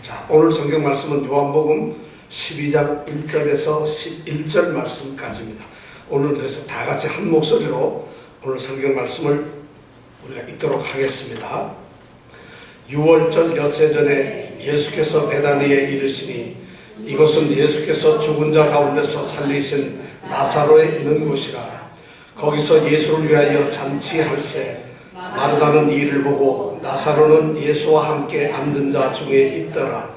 자, 오늘 성경 말씀은 요한복음 12장 1절에서 11절 말씀까지입니다. 오늘 그래서 다 같이 한 목소리로 오늘 성경 말씀을 우리가 읽도록 하겠습니다. 6월절 엿새 전에 예수께서 베다니에 이르시니 이곳은 예수께서 죽은 자 가운데서 살리신 나사로에 있는 곳이라. 거기서 예수를 위하여 잔치할세 마르다는 이를 보고 나사로는 예수와 함께 앉은 자 중에 있더라.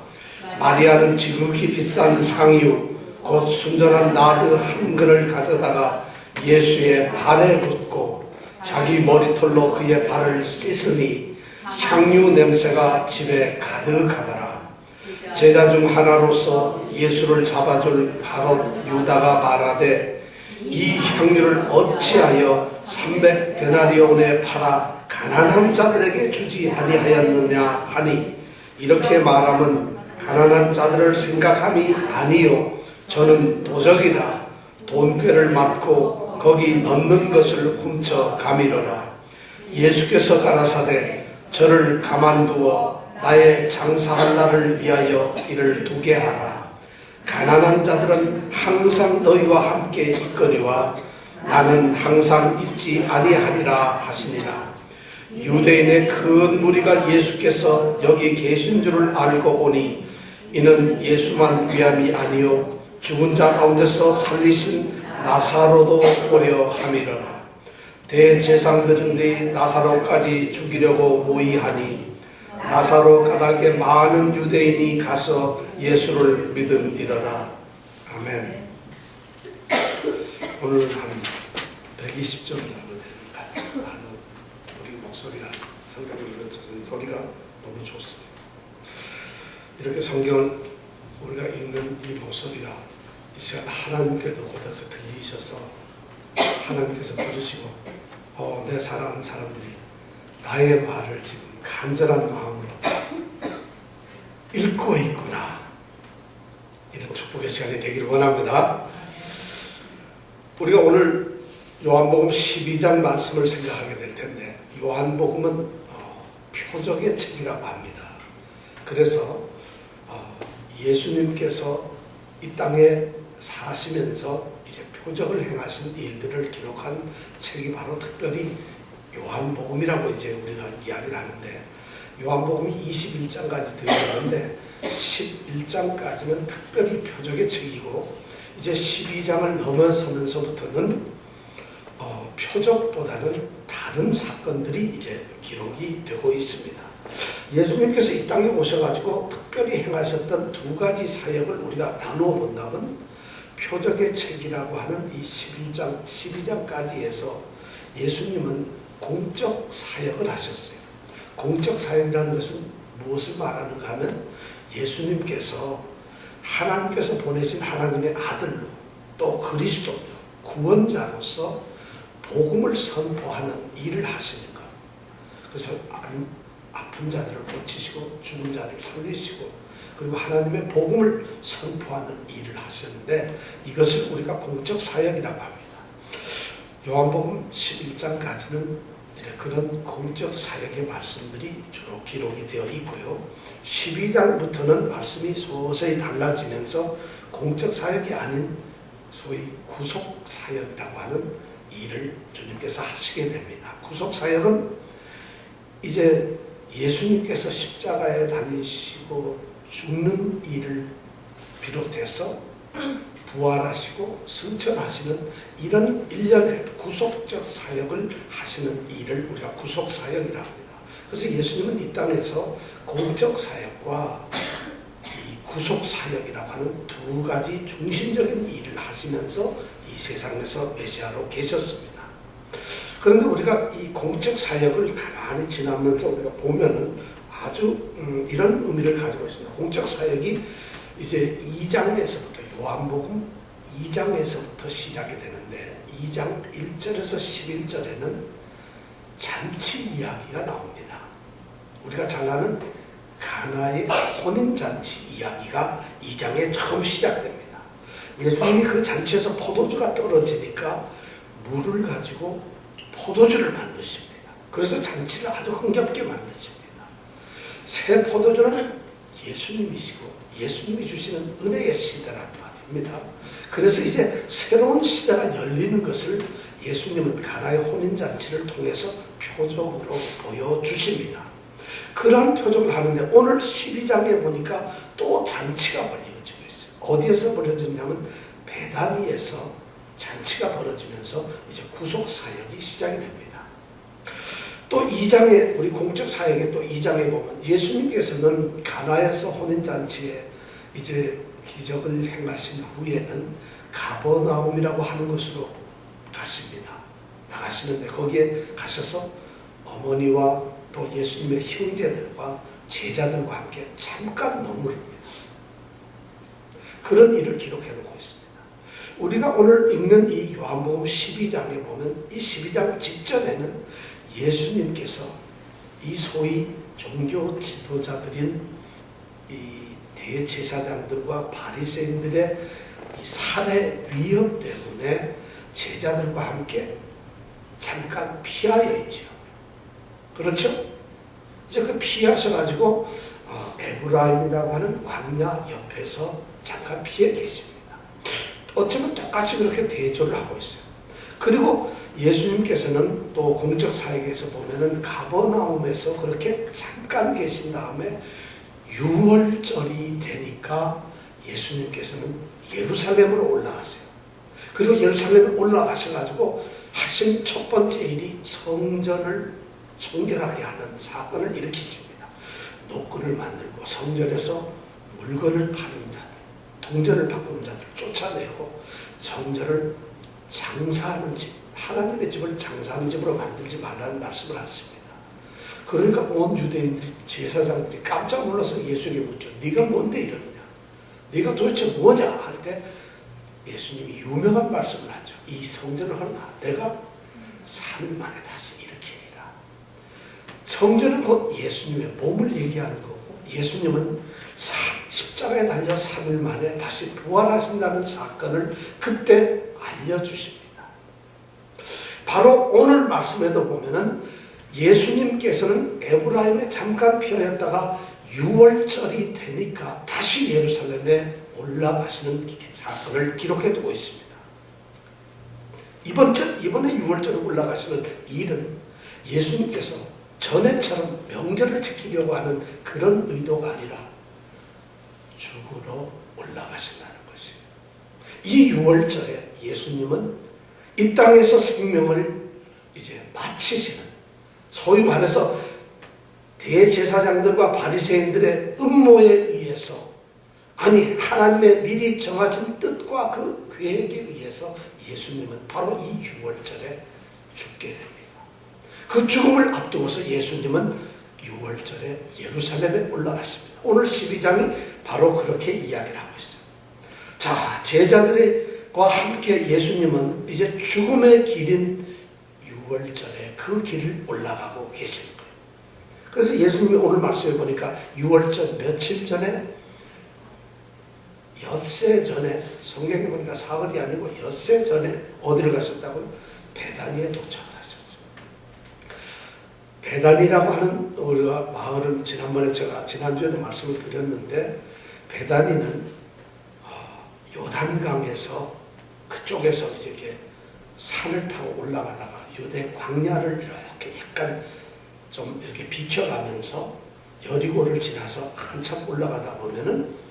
마리아는 지극히 비싼 향유 곧 순전한 나드 한 근을 가져다가 예수의 발에 붓고 자기 머리털로 그의 발을 씻으니 향유 냄새가 집에 가득하더라. 제자 중 하나로서 예수를 잡아줄 가롯 유다가 말하되 이 향유를 어찌하여 300데나리온에 팔아 가난한 자들에게 주지 아니하였느냐 하니, 이렇게 말하면 가난한 자들을 생각함이 아니요 저는 도적이라 돈꾀를 맞고 거기 넣는 것을 훔쳐 가미러라. 예수께서 가라사대 저를 가만두어 나의 장사할 날을 위하여 이를 두게 하라. 가난한 자들은 항상 너희와 함께 있거니와 나는 항상 있지 아니하리라 하시니라. 유대인의 큰 무리가 예수께서 여기 계신 줄을 알고 오니 이는 예수만 위함이 아니요 죽은 자 가운데서 살리신 나사로도 오려 함이러라. 대제사장들이 나사로까지 죽이려고 모의하니 나사로 까닭에 많은 유대인이 가서 예수를 믿음이러라. 아멘. 오늘 한 120점 정도 됩니다. 아주 우리 목소리가 성경을 읽는 소리가 너무 좋습니다. 이렇게 성경을 우리가 읽는 이 목소리가 이 시간 하나님께도 그대로 들리셔서 하나님께서 들으시고 내 사랑하는 사람들이 나의 말을 지금 간절한 마음으로 읽고 있구나, 이런 축복의 시간이 되기를 원합니다. 우리가 오늘 요한복음 12장 말씀을 생각하게 될 텐데, 요한복음은 표적의 책이라고 합니다. 그래서 예수님께서 이 땅에 사시면서 이제 표적을 행하신 일들을 기록한 책이 바로 특별히 요한복음이라고 이제 우리가 이야기를 하는데, 요한복음이 21장까지 되어 있는데 11장까지는 특별히 표적의 책이고, 이제 12장을 넘어서면서부터는 표적보다는 다른 사건들이 이제 기록이 되고 있습니다. 예수님께서 이 땅에 오셔가지고 특별히 행하셨던 두 가지 사역을 우리가 나누어 본다면, 표적의 책이라고 하는 이 11장, 12장까지 해서 예수님은 공적 사역을 하셨어요. 공적 사역이라는 것은 무엇을 말하는가 하면, 예수님께서 하나님께서 보내신 하나님의 아들로 또 그리스도 구원자로서 복음을 선포하는 일을 하시는 것. 그래서 아픈 자들을 고치시고 죽은 자들을 살리시고 그리고 하나님의 복음을 선포하는 일을 하셨는데, 이것을 우리가 공적 사역이라고 합니다. 요한복음 11장까지는 그런 공적 사역의 말씀들이 주로 기록이 되어 있고요. 12장부터는 말씀이 서서히 달라지면서 공적 사역이 아닌 소위 구속 사역이라고 하는 일을 주님께서 하시게 됩니다. 구속 사역은 이제 예수님께서 십자가에 달리시고 죽는 일을 비롯해서 부활하시고 승천하시는 이런 일련의 구속적 사역을 하시는 일을 우리가 구속 사역이라고 합니다. 그래서 예수님은 이 땅에서 공적 사역과 이 구속 사역이라고 하는 두 가지 중심적인 일을 하시면서 이 세상에서 메시아로 계셨습니다. 그런데 우리가 이 공적 사역을 가만히 지나면서 우리가 보면은 아주 이런 의미를 가지고 있습니다. 공적 사역이 이제 2장에서부터 요한복음 2장에서부터 시작이 되는데, 2장 1절에서 11절에는 잔치 이야기가 나옵니다. 우리가 잘 아는 가나의 혼인잔치 이야기가 2장에 처음 시작됩니다. 예수님이 그 잔치에서 포도주가 떨어지니까 물을 가지고 포도주를 만드십니다. 그래서 잔치를 아주 흥겹게 만드십니다. 새 포도주를 예수님이시고 예수님이 주시는 은혜의 시대라는 말입니다. 그래서 이제 새로운 시대가 열리는 것을 예수님은 가나의 혼인잔치를 통해서 표적으로 보여주십니다. 그런 표적을 하는데 오늘 12장에 보니까 또 잔치가 벌어지고 있어요. 어디에서 벌어졌냐면 베다니에서 잔치가 벌어지면서 이제 구속 사역이 시작이 됩니다. 또 2장에 우리 공적 사역의 또 2장에 보면 예수님께서는 가나에서 혼인잔치에 이제 기적을 행하신 후에는 가버나움이라고 하는 곳으로 가십니다. 나가시는데 거기에 가셔서 어머니와 또 예수님의 형제들과 제자들과 함께 잠깐 머무릅니다. 그런 일을 기록해 놓고 있습니다. 우리가 오늘 읽는 이 요한복음 12장에 보면 이 12장 직전에는 예수님께서 이 소위 종교 지도자들인 이 대제사장들과 바리새인들의 이 살해 위협 때문에 제자들과 함께 잠깐 피하여 있지요. 그렇죠? 이제 그 피하셔가지고 에브라임이라고 하는 광야 옆에서 잠깐 피해 계십니다. 어쩌면 똑같이 그렇게 대조를 하고 있어요. 그리고 예수님께서는 또 공적 사역에서 보면은 가버나움에서 그렇게 잠깐 계신 다음에 6월절이 되니까 예수님께서는 예루살렘으로 올라가세요. 그리고 예루살렘에 올라가셔가지고 하신 첫 번째 일이 성전을 정결하게 하는 사건을 일으키십니다. 노끈을 만들고 성전에서 물건을 파는 자들, 동전을 바꾸는 자들을 쫓아내고 성전을 장사하는 집, 하나님의 집을 장사하는 집으로 만들지 말라는 말씀을 하십니다. 그러니까 온 유대인들이 제사장들이 깜짝 놀라서 예수에게 묻죠. 네가 뭔데 이러느냐? 네가 도대체 뭐냐? 할 때 예수님이 유명한 말씀을 하죠. 이 성전을 하나 내가 3일 만에 다시 일으키리라. 성전은 곧 예수님의 몸을 얘기하는 거고 예수님은 십자가에 달려 3일 만에 다시 부활하신다는 사건을 그때 알려주십니다. 바로 오늘 말씀에도 보면은 예수님께서는 에브라임에 잠깐 피하였다가 6월절이 되니까 다시 예루살렘에 올라가시는 사건을 기록해 두고 있습니다. 이번에 6월절에 올라가시는 일은 예수님께서 전에처럼 명절을 지키려고 하는 그런 의도가 아니라 죽으러 올라가신다는 것이에요. 이 6월절에 예수님은 이 땅에서 생명을 이제 마치시는, 소위 말해서 대제사장들과 바리새인들의 음모에 의해서, 아니 하나님의 미리 정하신 뜻과 그 계획에 의해서 예수님은 바로 이 6월절에 죽게 됩니다. 그 죽음을 앞두고서 예수님은 6월절에 예루살렘에 올라갔습니다. 오늘 12장이 바로 그렇게 이야기를 하고 있어요. 자, 제자들과 함께 예수님은 이제 죽음의 길인 6월절에 그 길을 올라가고 계시는 거예요. 그래서 예수님이 오늘 말씀해 보니까 6월절 며칠 전에, 엿새 전에, 성경에 보니까 사흘이 아니고 엿새 전에 어디를 가셨다고요? 베다니에 도착을 하셨어요. 베다니라고 하는 우리가 마을은 지난번에 제가 지난주에도 말씀을 드렸는데, 베다니는 요단강에서 그쪽에서 이렇게 산을 타고 올라가다가 유대 광야를 이렇게 약간 좀 이렇게 비켜가면서 여리고를 지나서 한참 올라가다 보면은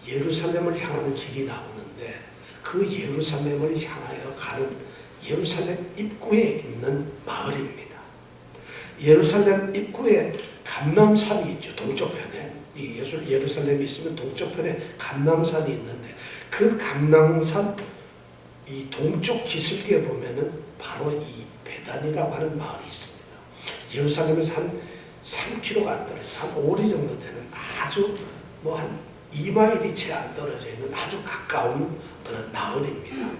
예루살렘을 향하는 길이 나오는데, 그 예루살렘을 향하여 가는 예루살렘 입구에 있는 마을입니다. 예루살렘 입구에 감람산이 있죠. 동쪽편에. 이 예루살렘이 있으면 동쪽편에 감람산이 있는데, 그 감람산 이 동쪽 기슭에 보면은 바로 이 베단이라고 하는 마을이 있습니다. 예루살렘에서 한 3km가 안 떨어져, 한 5리 정도 되는 아주 한 2마일이 채 안 떨어져 있는 아주 가까운 그런 마을입니다.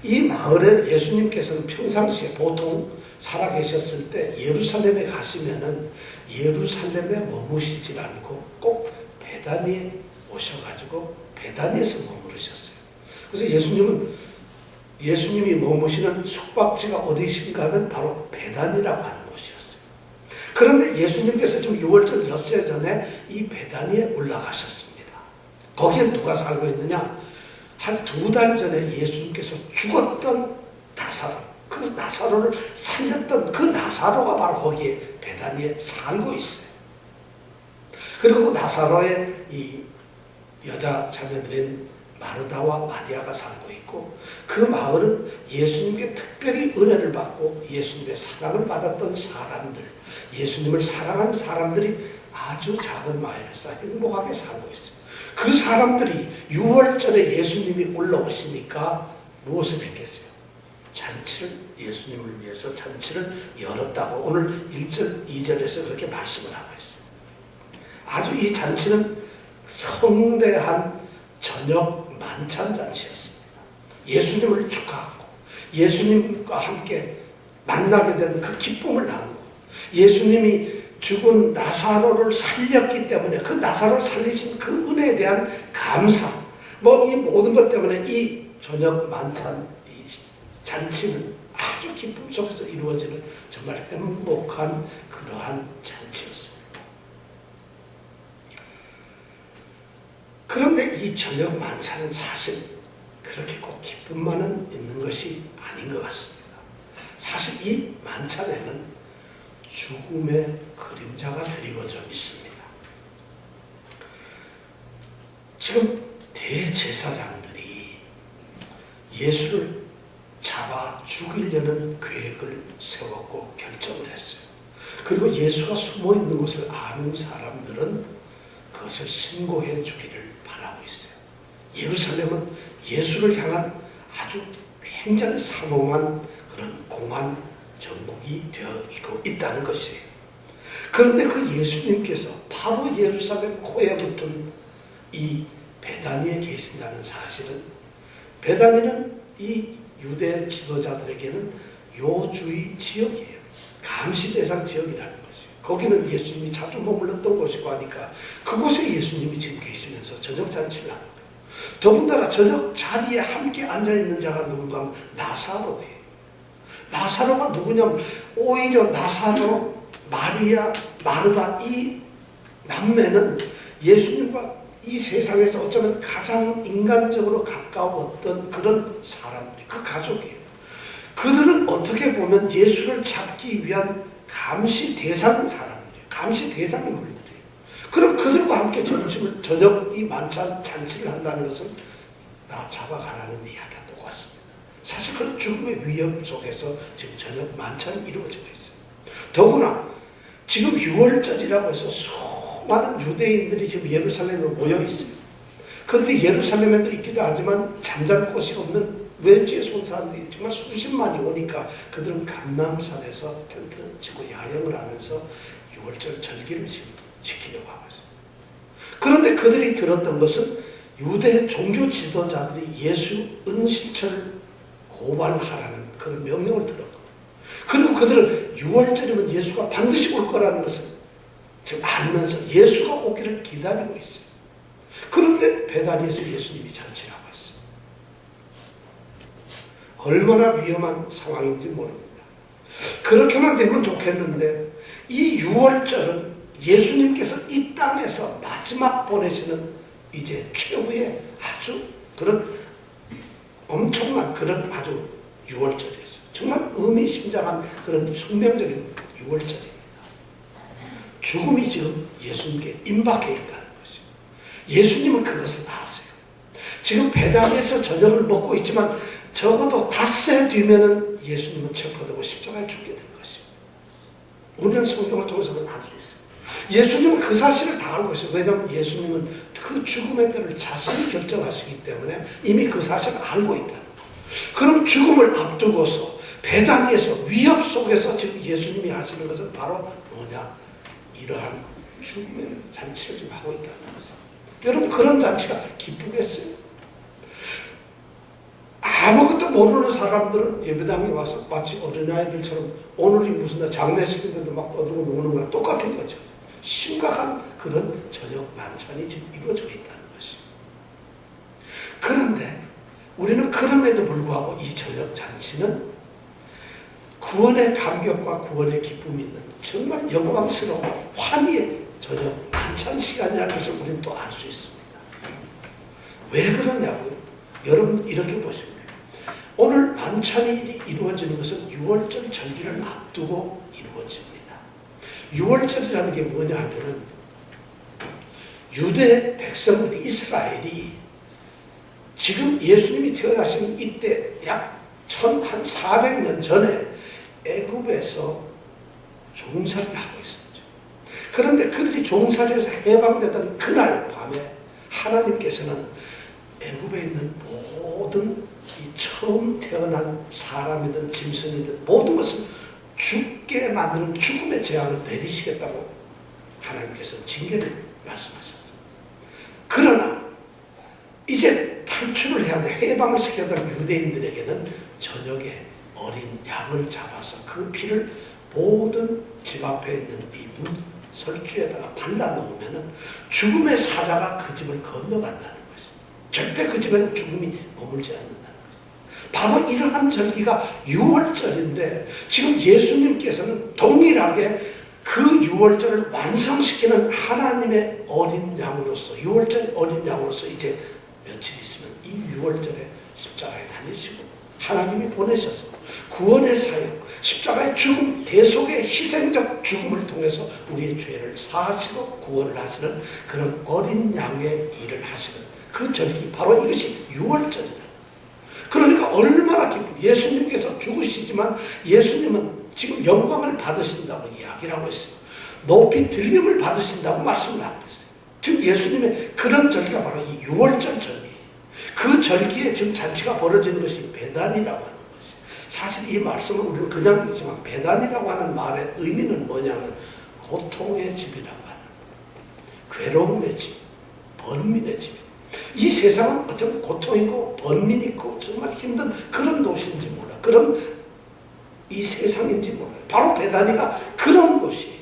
이 마을에 예수님께서는 평상시에 보통 살아계셨을 때 예루살렘에 가시면은 예루살렘에 머무시지 않고 꼭 베다니에 오셔가지고 베다니에서 머무르셨어요. 그래서 예수님이 머무시는 숙박지가 어디신가 하면 바로 베다니라고 하는 곳이었어요. 그런데 예수님께서 지금 6월절 엿새 전에 이 베다니에 올라가셨습니다. 거기에 누가 살고 있느냐? 한 2달 전에 예수님께서 죽었던 나사로, 그 나사로를 살렸던 그 나사로가 바로 거기에 베다니에 살고 있어요. 그리고 그 나사로의 이 여자 자매들인 마르다와 마리아가 살고 있고, 그 마을은 예수님께 특별히 은혜를 받고 예수님의 사랑을 받았던 사람들, 예수님을 사랑하는 사람들이 아주 작은 마을에서 행복하게 살고 있어요. 그 사람들이 6월절에 예수님이 올라오시니까 무엇을 했겠어요? 잔치를, 예수님을 위해서 잔치를 열었다고 오늘 1절, 2절에서 그렇게 말씀을 하고 있어요. 아주 이 잔치는 성대한 저녁 만찬 잔치였습니다. 예수님을 축하하고 예수님과 함께 만나게 된 그 기쁨을 나누고, 예수님이 죽은 나사로를 살렸기 때문에 그 나사로를 살리신 그 은혜에 대한 감사, 이 모든 것 때문에 이 저녁 만찬 이 잔치는 아주 기쁨 속에서 이루어지는 정말 행복한 그러한 잔치였습니다. 그런데 이 저녁 만찬은 사실 그렇게 꼭 기쁨만은 있는 것이 아닌 것 같습니다. 사실 이 만찬에는 죽음의 그림자가 드리워져 있습니다. 지금 대제사장들이 예수를 잡아 죽이려는 계획을 세웠고 결정을 했어요. 그리고 예수가 숨어 있는 것을 아는 사람들은 그것을 신고해 주기를 바라고 있어요. 예루살렘은 예수를 향한 아주 굉장히 삼엄한 그런 공안 정복이 되어 있다는 것이에요. 그런데 그 예수님께서 바로 예루살렘 코에 붙은 이 베다니에 계신다는 사실은, 베다니는 이 유대 지도자들에게는 요주의 지역이에요. 감시 대상 지역이라는 것이에요. 거기는 예수님이 자주 머물렀던 곳이고 하니까 그곳에 예수님이 지금 계시면서 저녁 잔치를 하는 거예요. 더군다나 저녁 자리에 함께 앉아있는 자가 누군가 하면 나사로예요. 나사로가 누구냐면 오히려 나사로, 마리아, 마르다 이 남매는 예수님과 이 세상에서 어쩌면 가장 인간적으로 가까웠던 그런 사람들이, 그 가족이에요. 그들은 어떻게 보면 예수를 잡기 위한 감시 대상 사람들이에요. 감시 대상 인물들이에요. 그럼 그들과 함께 점심을, 저녁 이 만찬 잔치를 한다는 것은 나 잡아가라는 이야기가 똑같습니다. 사실 그런 죽음의 위협 속에서 지금 저녁 만찬이 이루어지고 있어요. 더구나 지금 6월절이라고 해서 수많은 유대인들이 지금 예루살렘에 모여 있어요. 그들이 예루살렘에도 있기도 하지만 잠잘 곳이 없는 외지에서 온 사람들이 정말 수십만이 오니까 그들은 감람산에서 텐트 치고 야영을 하면서 6월절 절기를 지키려고 하고 있어요. 그런데 그들이 들었던 것은 유대 종교 지도자들이 예수 은신처를 고발하라는 그런 명령을 들었거든요. 그리고 그들은 6월절이면 예수가 반드시 올 거라는 것을 지금 알면서 예수가 오기를 기다리고 있어요. 그런데 베다니에서 예수님이 잔치를 하고 있어요. 얼마나 위험한 상황인지 모릅니다. 그렇게만 되면 좋겠는데 이 6월절은 예수님께서 이 땅에서 마지막 보내시는 이제 최후의 아주 그런 엄청난 그런 아주 6월절이었어요. 정말 의미심장한 그런 숙명적인 6월절입니다. 죽음이 지금 예수님께 임박해 있다는 것이죠. 예수님은 그것을 아세요. 지금 베다니에서 저녁을 먹고 있지만 적어도 닷새 뒤면은 예수님은 체포되고 십자가에 죽게 될 것이죠. 우리는 성경을 통해서 그걸 알 수 있어요. 예수님은 그 사실을 다 알고 있어요. 왜냐하면 예수님은 그 죽음의 때를 자신이 결정하시기 때문에 이미 그 사실을 알고 있다는 거예요. 그럼 죽음을 앞두고서 베다니에서 위협 속에서 지금 예수님이 하시는 것은 바로 뭐냐? 이러한 죽음의 잔치를 지금 하고 있다는 거죠. 여러분, 그런 잔치가 기쁘겠어요? 아무것도 모르는 사람들은 예배당에 와서 마치 어린아이들처럼 오늘이 무슨 날 장례식인데도 막 떠들고 노는 거랑 똑같은 거죠. 심각한 그런 저녁 만찬이 지금 이루어져 있다는 것이죠. 그런데 우리는 그럼에도 불구하고 이 저녁 잔치는 구원의 감격과 구원의 기쁨이 있는 정말 영광스러운 환희의 저녁 만찬 시간이라는 것을 우리는 또 알 수 있습니다. 왜 그러냐고요? 여러분 이렇게 보십니다. 오늘 만찬이 이루어지는 것은 6월절 절기를 앞두고 이루어집니다. 6월절이라는 게 뭐냐 하면은 유대 백성들 이스라엘이 지금 예수님이 태어나신 이때 약 1400년 전에 애굽에서 종살이를 하고 있었죠. 그런데 그들이 종살이에서 해방되던 그날 밤에 하나님께서는 애굽에 있는 모든 이 처음 태어난 사람이든 짐승이든 모든 것을 죽게 만드는 죽음의 재앙을 내리시겠다고 하나님께서 징계를 말씀하셨어요. 그러나 이제 탈출을 해야 돼. 해방을 시켜야 될 유대인들에게는 저녁에 어린 양을 잡아서 그 피를 모든 집 앞에 있는 이 설주에다가 발라놓으면 죽음의 사자가 그 집을 건너간다는 것이. 절대 그 집에는 죽음이 머물지 않는다는 것이. 바로 이러한 절기가 6월절인데 지금 예수님께서는 동일하게 그 6월절을 완성시키는 하나님의 어린 양으로서 6월절 어린 양으로서 이제 며칠 있으면 이 6월절에 십자가에 달리시고 하나님이 보내셔서 구원의 사역, 십자가의 죽음, 대속의 희생적 죽음을 통해서 우리의 죄를 사하시고 구원을 하시는 그런 어린 양의 일을 하시는 그 절기, 바로 이것이 6월절이다. 그러니까 얼마나 예수님께서 죽으시지만 예수님은 지금 영광을 받으신다고 이야기를 하고 있어요. 높이 들림을 받으신다고 말씀을 하고 있어요. 즉 예수님의 그런 절기가 바로 이 6월절 절기. 그 절기에 지금 잔치가 벌어지는 것이 배단이라고 하는 것이. 사실 이 말씀은 우리는 그냥 있지만 배단이라고 하는 말의 의미는 뭐냐면 고통의 집이라고 하는 거예요. 괴로움의 집, 번민의 집. 이 세상은 어쩌면 고통이고 번민이 있고 정말 힘든 그런 도시인지 몰라. 그런 이 세상인지 몰라요. 바로 베다니가 그런 곳이에요.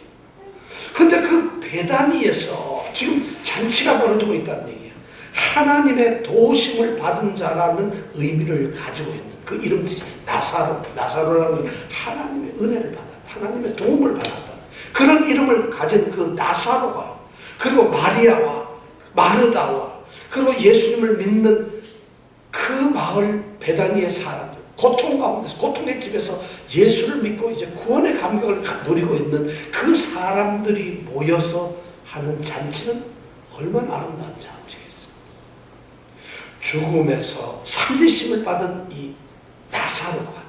근데 그 베다니에서 지금 잔치가 벌어지고 있다는 얘기예요. 하나님의 도우심을 받은 자라는 의미를 가지고 있는 그 이름 나사로. 나사로라는 하나님의 은혜를 받았다. 하나님의 도움을 받았다. 그런 이름을 가진 그 나사로가 그리고 마리아와 마르다와 그리고 예수님을 믿는 그 마을 베다니의 사람들 고통 가운데서 고통의 집에서 예수를 믿고 이제 구원의 감격을 누리고 있는 그 사람들이 모여서 하는 잔치는 얼마나 아름다운 잔치겠어요. 죽음에서 살리심을 받은 이 나사로가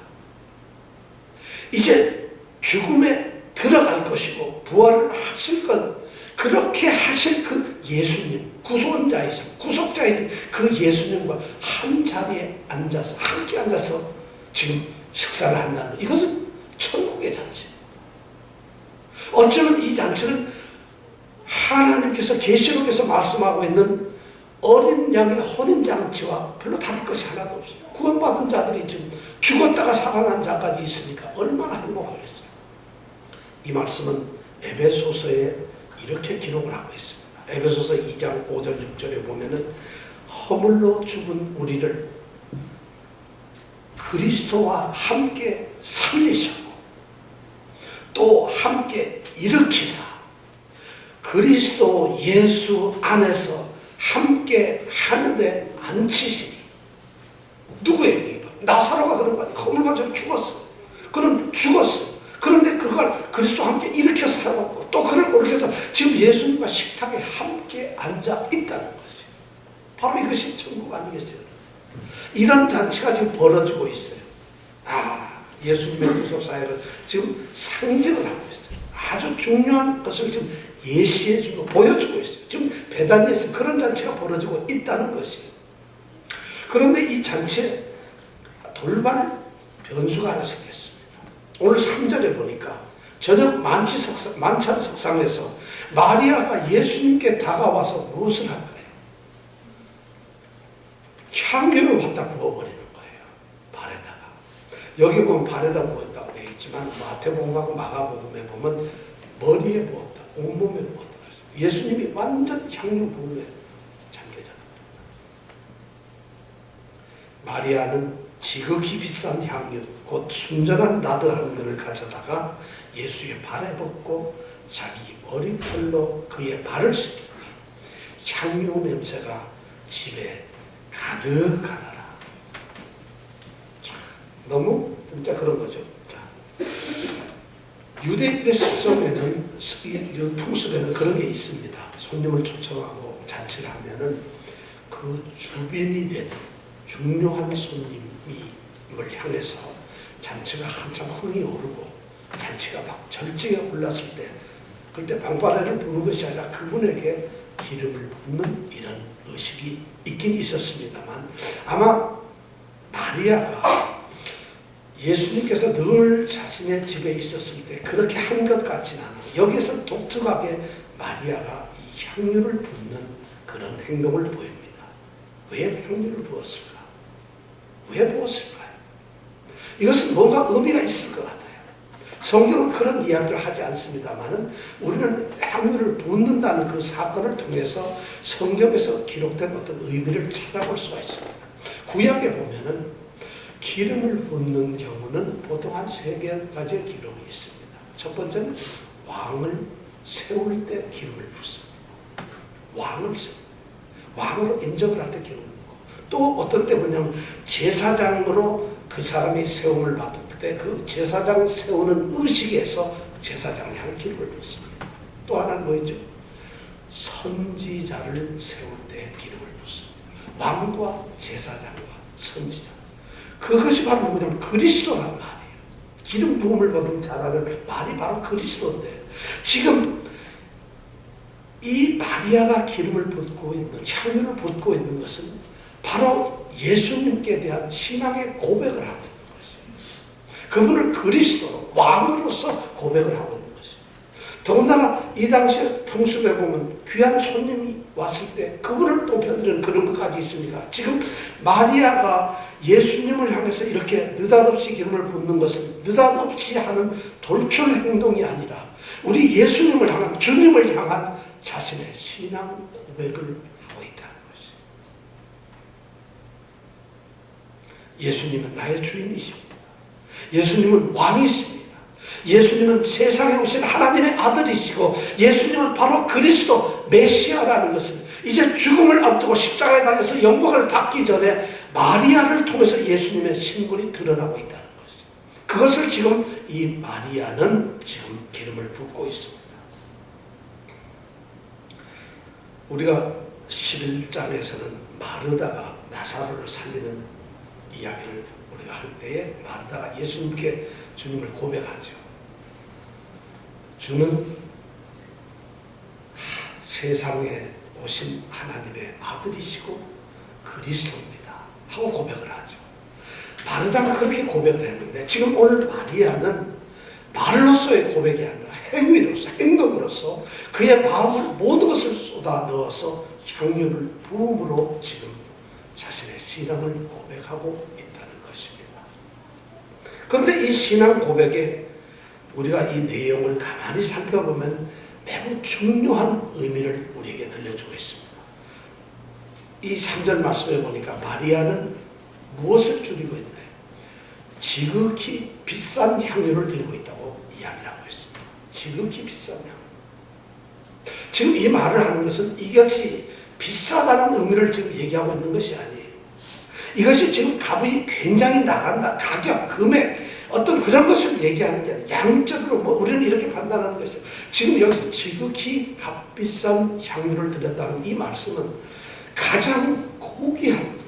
이제 죽음에 들어갈 것이고 부활을 하실 것 그렇게 하실 그 예수님 구속자이신 그 예수님과 한 자리에 앉아서 함께 앉아서 지금 식사를 한다는 이것은 천국의 잔치. 어쩌면 이 잔치는 하나님께서 계시록에서 말씀하고 있는 어린 양의 혼인잔치와 별로 다를 것이 하나도 없어요. 구원받은 자들이 지금 죽었다가 살아난 자까지 있으니까 얼마나 행복하겠어요. 이 말씀은 에베소서에 이렇게 기록을 하고 있습니다. 에베소서 2장 5절 6절에 보면은 허물로 죽은 우리를 그리스도와 함께 살리시고 또 함께 일으키사 그리스도 예수 안에서 함께 하늘에 앉히시니. 누구예요? 나사로가 그런 거 아니에요. 허물관처럼 죽었어. 그는 죽었어. 그런데 그걸 그리스도와 함께 일으켜 살아왔고 또 그를 일으켜서 지금 예수님과 식탁에 함께 앉아 있다는 것이 바로 이것이 천국 아니겠어요? 이런 잔치가 지금 벌어지고 있어요. 예수님의 구속 사역을 지금 상징을 하고 있어요. 아주 중요한 것을 지금 예시해주고 보여주고 있어요. 지금 베다니에서 그런 잔치가 벌어지고 있다는 것이에요. 그런데 이 잔치에 돌발 변수가 하나 생겼습니다. 오늘 3절에 보니까 저녁 만찬 석상에서 마리아가 예수님께 다가와서 무엇을 할까요? 향유를 갖다 부어버리는 거예요. 발에다가. 여기 보면 발에다 부었다고 되어 있지만 마태복음하고 마가복음에 보면 머리에 부었다, 온몸에 부었다. 예수님이 완전 향유 부음에 잠겨졌다. 마리아는 지극히 비싼 향유 곧 순전한 나드 한 근을 가져다가 예수의 발에 붓고 자기 머리털로 그의 발을 씻기니 향유 냄새가 집에 가득하더라. 너무 진짜 그런 거죠. 유대인의 식점에는, 이 풍습에는 그런 게 있습니다. 손님을 초청하고 잔치를 하면은 그 주변이 되는 중요한 손님을 향해서 잔치가 한참 흥이 오르고 잔치가 막 절정에 올랐을 때 그때 방바레를 부는 것이 아니라 그분에게 기름을 붓는 이런 의식이 있긴 있었습니다만, 아마 마리아가 예수님께서 늘 자신의 집에 있었을 때 그렇게 한 것 같지는 않아요. 여기서 독특하게 마리아가 이 향유를 붓는 그런 행동을 보입니다. 왜 향유를 부었을까? 왜 부었을까요? 이것은 뭔가 의미가 있을 것 같아요. 성경은 그런 이야기를 하지 않습니다만 우리는 향유를 붓는다는 그 사건을 통해서 성경에서 기록된 어떤 의미를 찾아볼 수가 있습니다. 구약에 보면은 기름을 붓는 경우는 보통 한 3가지의 기록이 있습니다. 첫 번째는 왕을 세울 때 기름을 붓습니다. 왕으로 인정을 할 때 기름을 붓고, 또 어떤 때 뭐냐면 제사장으로 그 사람이 세움을 받을 때 그 제사장 세우는 의식에서 제사장을 향해 기름을 붓습니다. 또 하나는 뭐였죠? 선지자를 세울 때 기름을 붓습니다. 왕과 제사장과 선지자. 그것이 바로 뭐냐면 그리스도란 말이에요. 기름 부음을 받은 자라는 말이 바로 그리스도인데, 지금 이 마리아가 기름을 붓고 있는, 향유를 붓고 있는 것은 바로 예수님께 대한 신앙의 고백을 하고 있는 것이에요. 그분을 그리스도로, 왕으로서 고백을 하고 있는 것이에요. 더군다나 이 당시에 풍습에 보면 귀한 손님이 왔을 때 그분을 높여드리는 그런 것까지 있으니까, 지금 마리아가 예수님을 향해서 이렇게 느닷없이 기름을 붓는 것은 느닷없이 하는 돌출 행동이 아니라 우리 예수님을 향한, 주님을 향한 자신의 신앙 고백을 하고 있다는 것이에요. 예수님은 나의 주인이십니다. 예수님은 왕이십니다. 예수님은 세상에 오신 하나님의 아들이시고, 예수님은 바로 그리스도 메시아라는 것은 이제 죽음을 앞두고 십자가에 달려서 영광을 받기 전에 마리아를 통해서 예수님의 신분이 드러나고 있다는 것이죠. 그것을 지금 이 마리아는 지금 기름을 붓고 있습니다. 우리가 11장에서는 마르다가 나사로를 살리는 이야기를 우리가 할 때에 마르다가 예수님께 주님을 고백하죠. 주는 세상에 오신 하나님의 아들이시고 그리스도입니다 하고 고백을 하죠. 마르다는 그렇게 고백을 했는데, 지금 오늘 마리아는 말로서의 고백이 아니라 행위로서, 행동으로서 그의 마음을 모든 것을 쏟아 넣어서 향유를 부음으로 지금 자신의 신앙을 고백하고 있다는 것입니다. 그런데 이 신앙 고백에 우리가 이 내용을 가만히 살펴보면 매우 중요한 의미를 우리에게 들려주고 있습니다. 이 3절 말씀에 보니까 마리아는 무엇을 줄이고 있나요? 지극히 비싼 향유를 들고 있다고 이야기를 하고 있습니다. 지극히 비싼 향유. 지금 이 말을 하는 것은 이것이 비싸다는 의미를 지금 얘기하고 있는 것이 아니에요. 이것이 지금 값이 굉장히 나간다. 가격, 금액, 어떤 그런 것을 얘기하는 게 아니라 양적으로 우리는 이렇게 판단하는 것이에요. 지금 여기서 지극히 값비싼 향유를 드렸다는 이 말씀은 가장 고귀한,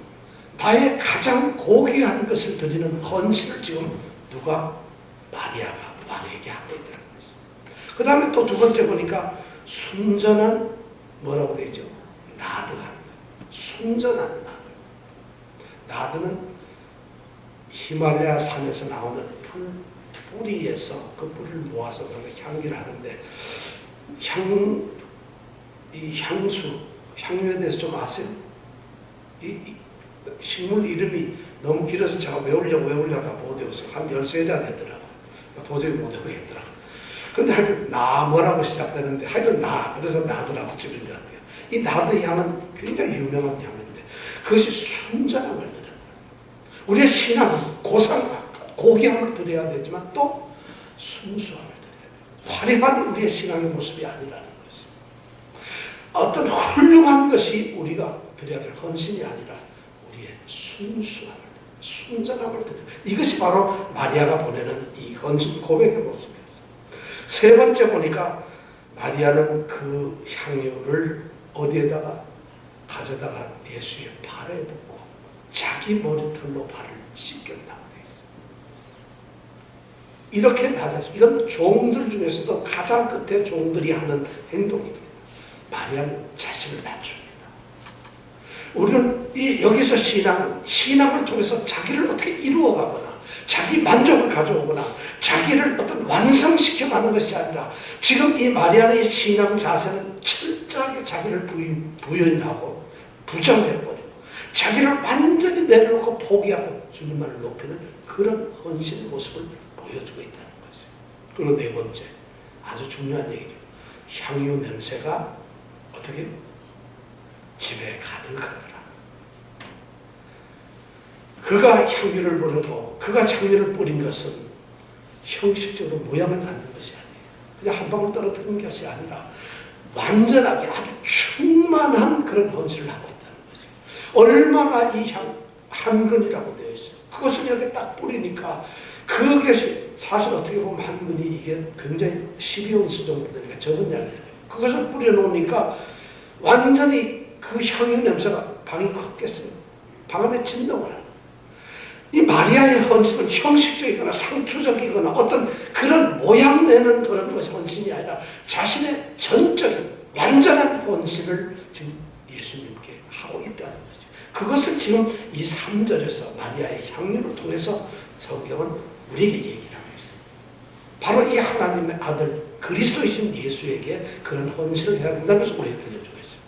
나의 가장 고귀한 것을 드리는 헌신을 지금 누가? 마리아가 왕에게 하고 있다는 것이죠. 그 다음에 또 두 번째 보니까 순전한, 뭐라고 되어 있죠? 나드한, 순전한 나드. 나드는 히말라야 산에서 나오는 뿌리에서 그 뿌리를 모아서 향기를 하는데, 이 향유에 대해서 좀 아세요? 이 식물 이름이 너무 길어서 제가 외우려다 못 외웠어요. 한 13자 되더라고요. 도저히 못 외우겠더라고요. 근데 하여튼 뭐라고 시작되는데, 하여튼 그래서 나드라고 지은 것 같아요. 이 나드 향은 굉장히 유명한 향인데 그것이 순전함을 드렸다. 우리의 신앙은 고귀함을 드려야 되지만 또 순수함을 드려야 돼요. 화려한 우리의 신앙의 모습이 아니라는 것이. 어떤 훌륭한 것이 우리가 드려야 될 헌신이 아니라 우리의 순수함을, 순전함을 드려야 돼요. 이것이 바로 마리아가 보내는 이 헌신 고백의 모습이었어요. 세 번째 보니까 마리아는 그 향유를 어디에다가 가져다가 예수의 발에 붓고 자기 머리털로 발을 씻겼다고 되어 있어요. 이렇게 낮아져. 이건 종들 중에서도 가장 끝에 종들이 하는 행동입니다. 마리아는 자신을 낮춥니다. 우리는 여기서 신앙을 통해서 자기를 어떻게 이루어가거나 자기 만족을 가져오거나 자기를 어떤 완성시켜가는 것이 아니라 지금 이 마리아의 신앙 자세는 철저하게 자기를 부인하고 부정해버리고 자기를 완전히 내려놓고 포기하고 주님만을 높이는 그런 헌신의 모습을 보여주고 있다는 거죠. 그리고 네 번째, 아주 중요한 얘기죠. 향유 냄새가 어떻게 집에 가득하더라. 그가 향유를 뿌려도 그가 향유를 뿌린 것은 형식적으로 모양을 갖는 것이 아니에요. 그냥 한 방울 떨어뜨리는 것이 아니라 완전하게 아주 충만한 그런 헌신을 하고 있다는 거죠. 얼마나 이 한 근이라고 되어 있어요. 그것을 이렇게 딱 뿌리니까 그것이 사실 어떻게 보면 한 근이 이게 굉장히 12온스 정도 되니까 적은 양이에요. 그것을 뿌려놓으니까 완전히 그 향유 냄새가 방이 컸겠어요. 방 안에 진동을 하는. 이 마리아의 헌신은 형식적이거나 상투적이거나 어떤 그런 모양 내는 그런 것이 헌신이 아니라 자신의 전적인 완전한 헌신을 지금 예수님께 하고 있다는 거죠. 그것을 지금 이 3절에서 마리아의 향유를 통해서 성경은 우리에게 얘기를 하고 있어요. 바로 이 하나님의 아들 그리스도이신 예수에게 그런 헌신을 해야 된다는 것을 우리에게 들려주고 있어요.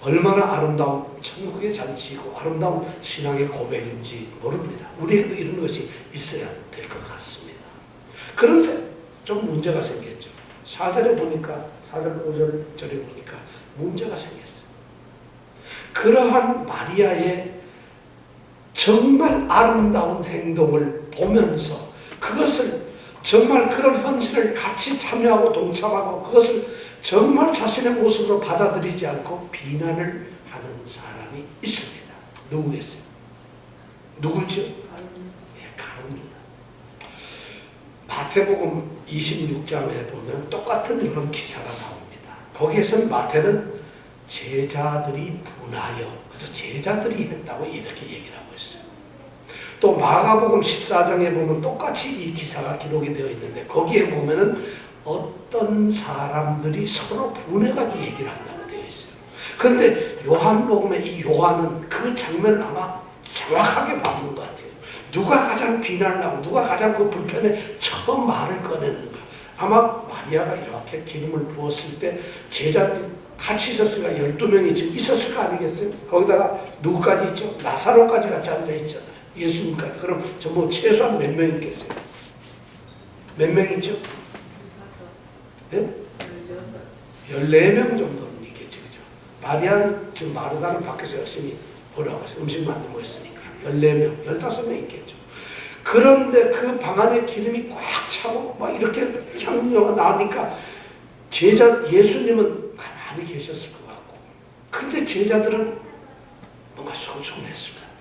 얼마나 아름다운 천국의 잔치이고 아름다운 신앙의 고백인지 모릅니다. 우리에게도 이런 것이 있어야 될 것 같습니다. 그런데 좀 문제가 생겼죠. 4절에 보니까 4절 5절에 보니까 문제가 생겼어요. 그러한 마리아의 정말 아름다운 행동을 보면서 그것을 정말 그런 헌신을 같이 참여하고 동참하고 그것을 정말 자신의 모습으로 받아들이지 않고 비난을 하는 사람이 있습니다. 누구겠어요? 누구죠? 가룟 유다. 마태복음 26장에 보면 똑같은 이런 기사가 나옵니다. 거기에서는 마태는 제자들이 분하여, 그래서 제자들이 했다고 이렇게 얘기를 하고 있어요. 또 마가복음 14장에 보면 똑같이 이 기사가 기록이 되어 있는데 거기에 보면은 어떤 사람들이 서로 분해가지고 얘기를 한다고 되어 있어요. 그런데 요한복음의 이 요한은 그 장면을 아마 정확하게 받는 것 같아요. 누가 가장 비난을 하고 누가 가장 그 불편에 처음 말을 꺼내는가. 아마 마리아가 이렇게 기름을 부었을 때 제자들이 같이 있었으니까 12명이 지금 있었을 거 아니겠어요? 거기다가 누구까지 있죠? 나사로까지 같이 앉아있잖아요. 예수님까지. 그럼 전부 최소한 몇 명 있겠어요? 몇 명 있죠? 네? 14명 정도는 있겠죠. 그죠? 마리아는 지금 마르다는 밖에서 열심히 보라고 해서 음식 만들고 있으니까 14명, 15명 있겠죠. 그런데 그 방 안에 기름이 꽉 차고 막 이렇게 향유가 나오니까 예수님은 가만히 계셨을 것 같고 근데 제자들은 뭔가 소송했을 것 같아요.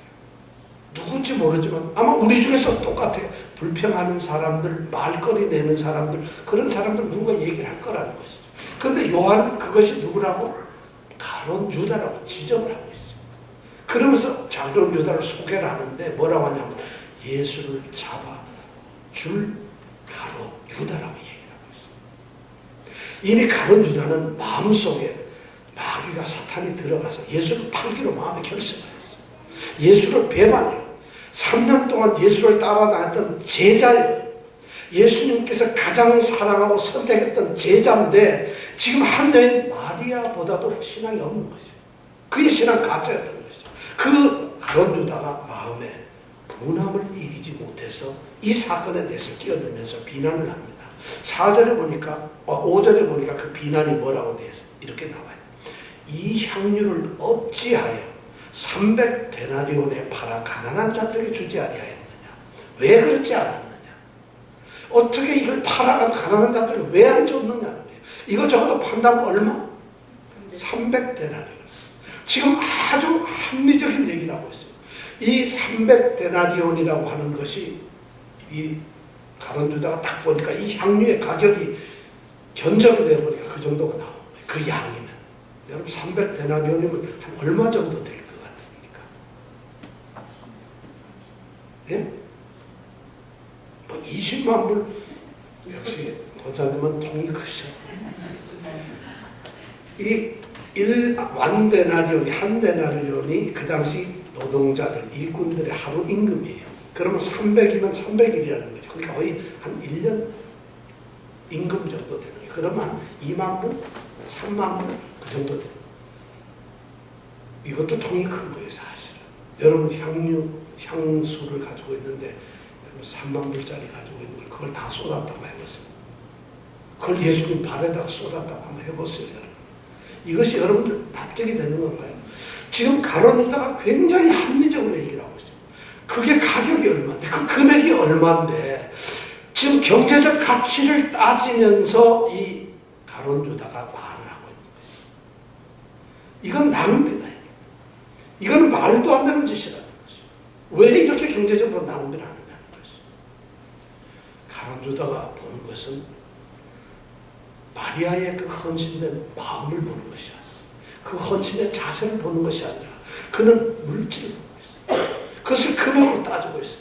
누군지 모르지만 아마 우리 중에서 똑같아요. 불평하는 사람들, 말거리 내는 사람들, 그런 사람들 누군가 얘기를 할 거라는 것이죠. 그런데 요한은 그것이 누구라고? 가룟 유다라고 지적을 하고 있어요. 그러면서 가룟 유다를 소개를 하는데 뭐라고 하냐면 예수를 잡아줄 가룟 유다라고 얘기를 하고 있어요. 이미 가룟 유다는 마음속에 마귀가 사탄이 들어가서 예수를 팔기로 마음에 결심을 했어요. 예수를 배반해요. 3년 동안 예수를 따라다녔던 제자예요. 예수님께서 가장 사랑하고 선택했던 제자인데 지금 한 여인 마리아보다도 신앙이 없는 거죠. 그의 신앙 가짜였던 것이죠. 그 가룟 유다가 마음에 분함을 이기지 못해서 이 사건에 대해서 끼어들면서 비난을 합니다. 4절에 보니까 5절에 보니까 그 비난이 뭐라고 되어 있어요? 이렇게 나와요. 이 향유를 어찌하여 300데나리온에 팔아 가난한 자들에게 주지 아니하였느냐? 왜 그렇지 않았느냐? 어떻게 이걸 팔아가 가난한 자들에게 왜 안 줬느냐는 거예요. 이거 적어도 판다면 얼마? 300데나리온. 지금 아주 합리적인 얘기를 하고 있어요. 이 300데나리온이라고 하는 것이 이 가론 유다가 딱 보니까 이 향유의 가격이 견적을 내보니까 그 정도가 나오는 거예요. 그 양이면. 여러분 300데나리온이면 한 얼마 정도 될 것 같습니까? 예? 뭐 20만 불? 역시 도자님은 통이 크셔. 이 1데나리온이 한 데나리온이 그 당시 노동자들, 일꾼들의 하루 임금이에요. 그러면 300이면 300일이라는 거죠. 그러니까 거의 한 1년 임금 정도 되는 거예요. 그러면 한 2만 불, 3만 불 그 정도 되는 거예요. 이것도 통이 큰 거예요, 사실은. 여러분 향수를 가지고 있는데 3만 불짜리 가지고 있는 걸 그걸 다 쏟았다고 해보세요. 그걸 예수님 발에다가 쏟았다고 한번 해보세요, 여러분. 이것이 여러분들 납득이 되는 건가요? 지금 가론 유다가 굉장히 합리적으로 얘기를 하고 있어요. 그게 가격이 얼마인데, 그 금액이 얼마인데, 지금 경제적 가치를 따지면서 이 가론 유다가 말을 하고 있는 거예요. 이건 낭비다. 이건 말도 안 되는 짓이라는 것이죠. 왜 이렇게 경제적으로 낭비를 하느냐는 것이죠. 가론 유다가 보는 것은 마리아의 그 헌신된 마음을 보는 것이 아니라, 그 헌신의 자세를 보는 것이 아니라, 그는 물질을 보고 있어요. 그것을 금액으로 따지고 있어요.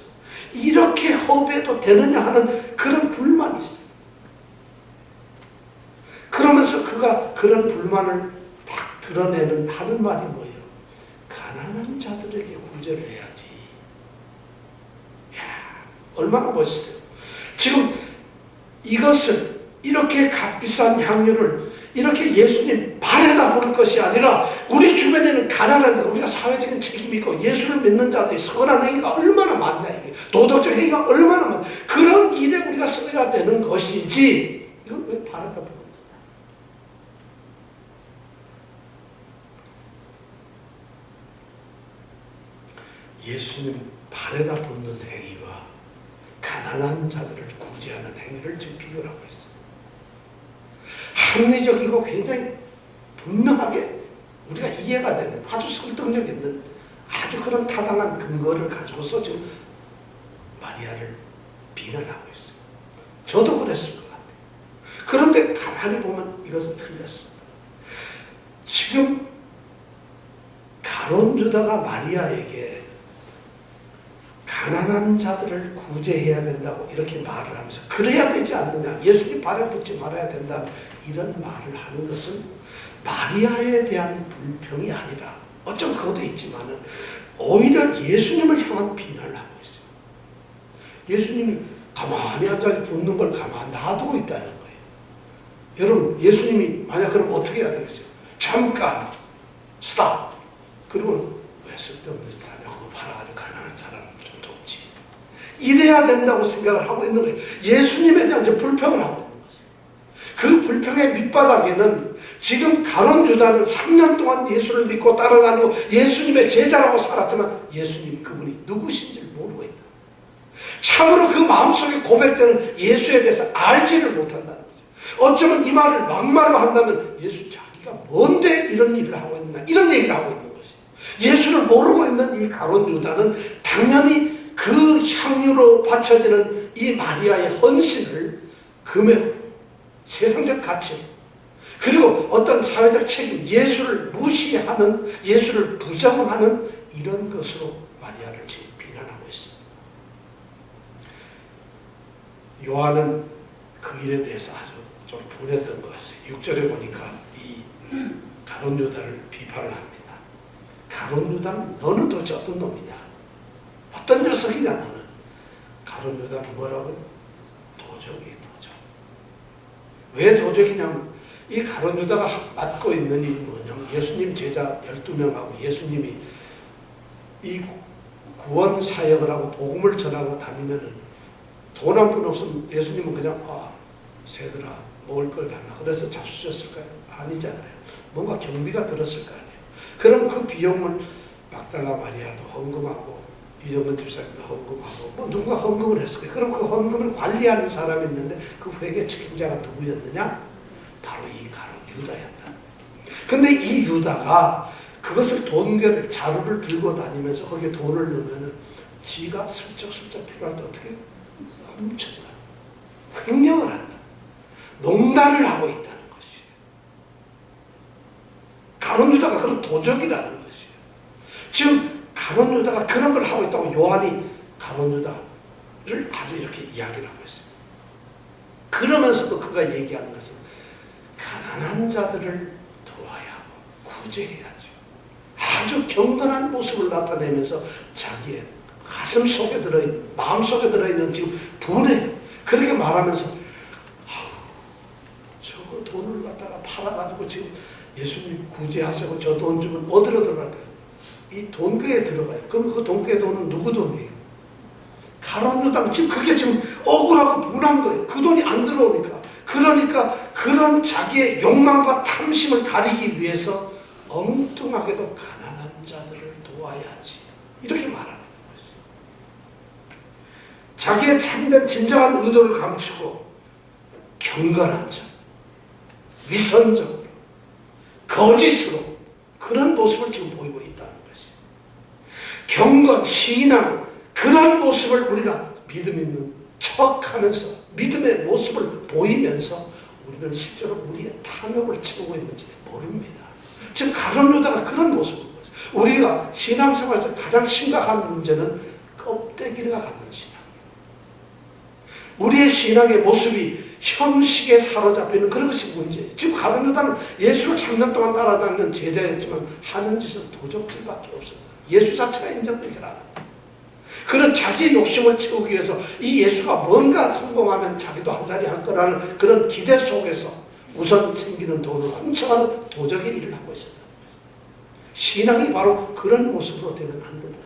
이렇게 허비해도 되느냐 하는 그런 불만이 있어요. 그러면서 그가 그런 불만을 딱 드러내는 하는 말이 뭐예요? 가난한 자들에게 구제를 해야지. 야, 얼마나 멋있어요. 지금 이것을 이렇게 값비싼 향유를 이렇게 예수님 발에다 부을 것이 아니라 우리 주변에는 가난한 자, 우리가 사회적인 책임이 있고 예수를 믿는 자들이 선한 행위가 얼마나 많냐, 이게 도덕적 행위가 얼마나 많냐, 그런 일에 우리가 써야 되는 것이지 이걸 왜 발에다 부는 거냐. 예수님 발에다 붓는 행위와 가난한 자들을 구제하는 행위를 지금 비교를 하고 있어요. 합리적이고 굉장히 분명하게 우리가 이해가 되는 아주 설득력 있는 아주 그런 타당한 근거를 가지고서 지금 마리아를 비난하고 있어요. 저도 그랬을 것 같아요. 그런데 가만히 보면 이것은 틀렸습니다. 지금 가론 유다가 마리아에게 가난한 자들을 구제해야 된다고 이렇게 말을 하면서 그래야 되지 않느냐, 예수님 발에 붙지 말아야 된다, 이런 말을 하는 것은 마리아에 대한 불평이 아니라, 어쩜 그것도 있지만은 오히려 예수님을 향한 비난을 하고 있어요. 예수님이 가만히 앉아서 붓는 걸 가만히 놔두고 있다는 거예요. 여러분, 예수님이 만약 그럼 어떻게 해야 되겠어요? 잠깐 스탑. 그러면 왜 쓸데없는 짓 하냐고, 팔아가지고 가난한 사람 좀 돕지, 이래야 된다고 생각을 하고 있는 거예요. 예수님에 대한 이제 불평을 하고 있는 거예요. 그 불평의 밑바닥에는 지금 가론 유다는 3년 동안 예수를 믿고 따라다니고 예수님의 제자라고 살았지만 예수님이 그분이 누구신지를 모르고 있다. 참으로 그 마음속에 고백되는 예수에 대해서 알지를 못한다는 거죠. 어쩌면 이 말을 막말로 한다면 예수 자기가 뭔데 이런 일을 하고 있느냐, 이런 얘기를 하고 있는 거지. 예수를 모르고 있는 이 가론 유다는 당연히 그 향유로 바쳐지는 이 마리아의 헌신을 금액, 세상적 가치, 그리고 어떤 사회적 책임, 예수를 무시하는, 예수를 부정하는 이런 것으로 마리아를 지금 비난하고 있습니다. 요한은 그 일에 대해서 아주 좀 분했던 것 같아요. 6절에 보니까 이 가론 유다를 비판을 합니다. 가론 유다는 너는 도대체 어떤 놈이냐, 어떤 녀석이냐 너는. 가론 유다는 뭐라고요? 도적이. 왜 도적이냐면 이 가론 유다가 맡고 있는 일이 뭐냐면 예수님 제자 12명하고 예수님이 이 구원 사역을 하고 복음을 전하고 다니면은 돈 한 푼 없으면 예수님은 그냥 새들아 먹을 걸 달라 그래서 잡수셨을까요? 아니잖아요. 뭔가 경비가 들었을 거 아니에요. 그럼 그 비용을 막달라 마리아도 헌금하고 이정근 집사님도 헌금하고 뭐 누가 헌금을 했을까요? 그럼 그 헌금을 관리하는 사람이 있는데 그 회계 책임자가 누구였느냐? 바로 이 가룟 유다였다. 근데 이 유다가 그것을 돈괴를 자루를 들고 다니면서 거기에 돈을 넣으면 지가 슬쩍슬쩍 필요할 때 어떻게 훔친다. 횡령을 한다. 농단을 하고 있다는 것이에요. 가룟 유다가 그런 도적이라는 것이에요. 지금 가룟 유다가 그런 걸 하고 있다고 요한이 가룟 유다를 아주 이렇게 이야기를 하고 있어요. 그러면서도 그가 얘기하는 것은 가난한 자들을 도와야 하고 구제해야죠. 아주 경건한 모습을 나타내면서 자기의 가슴 속에 들어있는, 마음 속에 들어있는 지금 분해, 그렇게 말하면서 저 돈을 갖다가 팔아가지고 지금 예수님 구제하시고 저 돈 주면 어디로 들어갈까요? 이 돈궤에 들어가요. 그럼 그 돈궤 돈은 누구 돈이에요? 가룟 유다. 지금 그게 지금 억울하고 분한 거예요. 그 돈이 안 들어오니까. 그러니까 그런 자기의 욕망과 탐심을 가리기 위해서 엉뚱하게도 가난한 자들을 도와야지. 이렇게 말하는 것이죠. 자기의 참된 진정한 의도를 감추고 경건한 자, 위선적으로, 거짓으로 그런 모습을 지금 보이고 있다는 것이죠. 경건, 신앙, 그런 모습을 우리가 믿음 있는 척하면서 믿음의 모습을 보이면서 우리는 실제로 우리의 탐욕을 채우고 있는지 모릅니다. 지금 가룟 유다가 그런 모습을 보였어요. 우리가 신앙생활에서 가장 심각한 문제는 껍데기가 갖는 신앙. 우리의 신앙의 모습이 형식에 사로잡히는 그런 것이 문제예요. 지금 가룟 유다는 예수를 3년 동안 따라다니는 제자였지만 하는 짓은 도적질밖에 없었다. 예수 자체가 인정되지 않았다. 그런 자기의 욕심을 채우기 위해서 이 예수가 뭔가 성공하면 자기도 한 자리 할 거라는 그런 기대 속에서 우선 생기는 돈을 훔쳐가는 도적의 일을 하고 있었다는 거예요. 신앙이 바로 그런 모습으로 되면 안 된다는 거예요.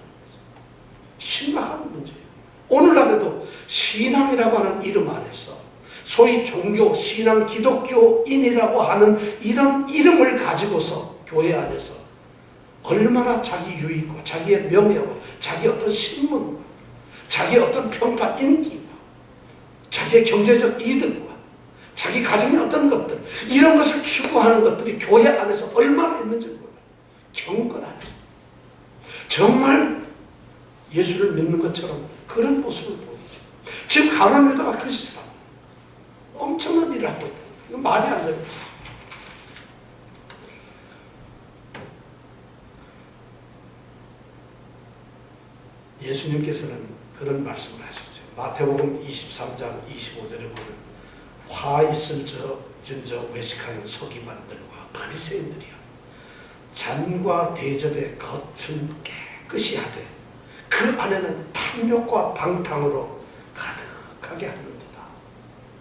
심각한 문제예요. 오늘날에도 신앙이라고 하는 이름 안에서 소위 종교, 신앙, 기독교인이라고 하는 이런 이름을 가지고서 교회 안에서 얼마나 자기 유익과 자기의 명예와 자기의 어떤 신문과 자기의 어떤 평판, 인기와 자기의 경제적 이득과 자기 가정의 어떤 것들, 이런 것을 추구하는 것들이 교회 안에서 얼마나 있는지 몰라요. 경건하죠. 정말 예수를 믿는 것처럼 그런 모습을 보이죠. 지금 가룟 유다가 그 사람 엄청난 일을 하고 있다. 이건 말이 안 되는 거죠. 예수님께서는 그런 말씀을 하셨어요. 마태복음 23장 25절에 보면 화 있을 저 외식하는 서기관들과 바리새인들이여 잔과 대접의 겉은 깨끗이 하되 그 안에는 탐욕과 방탕으로 가득하게 하는도다.